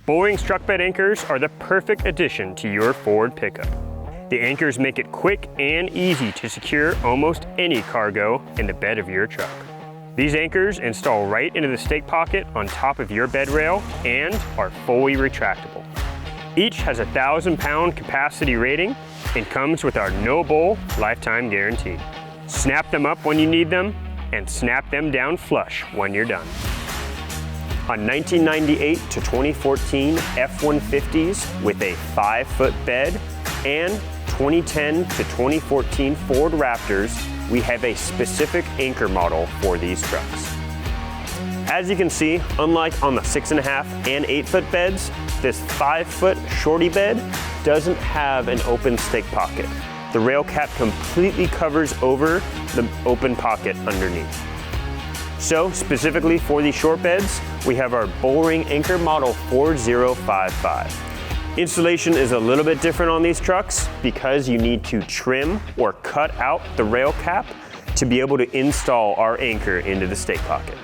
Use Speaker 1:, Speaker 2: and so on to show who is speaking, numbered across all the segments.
Speaker 1: Bullring's truck bed anchors are the perfect addition to your Ford pickup. The anchors make it quick and easy to secure almost any cargo in the bed of your truck. These anchors install right into the stake pocket on top of your bed rail and are fully retractable. Each has a 1,000-pound capacity rating and comes with our no bull lifetime guarantee. Snap them up when you need them and snap them down flush when you're done. On 1998 to 2014 F-150s with a 5-foot bed and 2010 to 2014 Ford Raptors, we have a specific anchor model for these trucks. As you can see, unlike on the 6.5 and 8-foot beds, this 5-foot Shorty bed doesn't have an open stake pocket. The rail cap completely covers over the open pocket underneath. So specifically for these short beds, we have our Bullring anchor model 4055. Installation is a little bit different on these trucks because you need to trim or cut out the rail cap to be able to install our anchor into the stake pocket.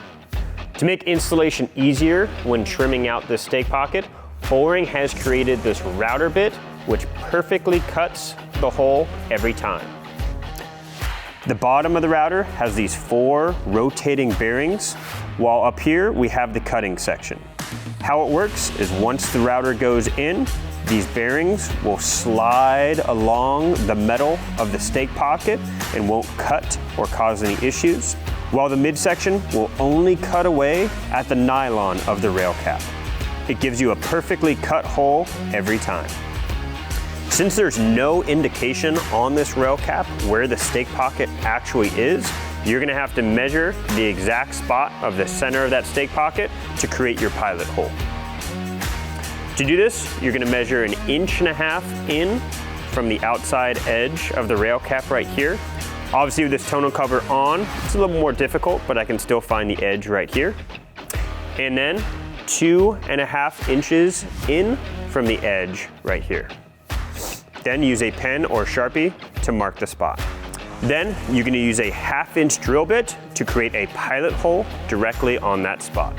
Speaker 1: To make installation easier when trimming out the stake pocket, Bullring has created this router bit which perfectly cuts the hole every time. The bottom of the router has these 4 rotating bearings, while up here we have the cutting section. How it works is once the router goes in, these bearings will slide along the metal of the stake pocket and won't cut or cause any issues, while the midsection will only cut away at the nylon of the rail cap. It gives you a perfectly cut hole every time. Since there's no indication on this rail cap where the stake pocket actually is, you're gonna have to measure the exact spot of the center of that stake pocket to create your pilot hole. To do this, you're gonna measure 1.5 inches in from the outside edge of the rail cap right here. Obviously with this tonneau cover on, it's a little more difficult, but I can still find the edge right here. And then 2.5 inches in from the edge right here. Then use a pen or Sharpie to mark the spot. Then you're gonna use a 1/2 inch drill bit to create a pilot hole directly on that spot.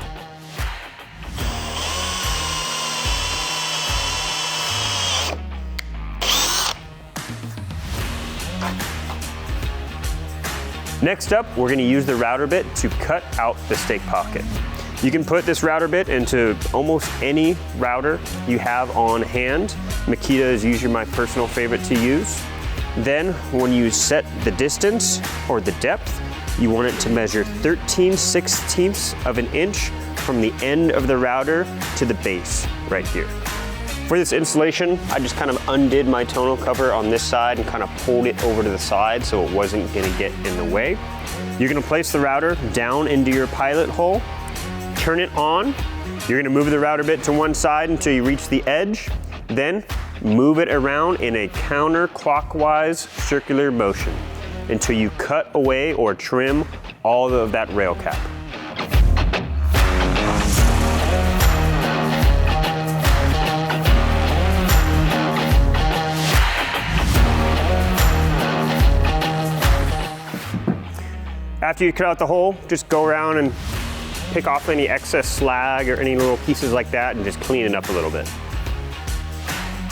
Speaker 1: Next up, we're gonna use the router bit to cut out the stake pocket. You can put this router bit into almost any router you have on hand. Makita is usually my personal favorite to use. Then when you set the distance or the depth, you want it to measure 13/16 of an inch from the end of the router to the base right here. For this installation, I just kind of undid my tonneau cover on this side and kind of pulled it over to the side so it wasn't gonna get in the way. You're gonna place the router down into your pilot hole, turn it on. You're gonna move the router bit to one side until you reach the edge, then move it around in a counterclockwise circular motion until you cut away or trim all of that rail cap. After you cut out the hole, just go around and pick off any excess slag or any little pieces like that and just clean it up a little bit.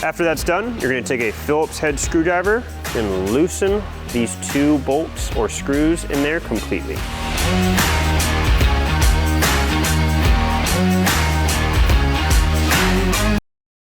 Speaker 1: After that's done, you're gonna take a Phillips head screwdriver and loosen these 2 bolts or screws in there completely.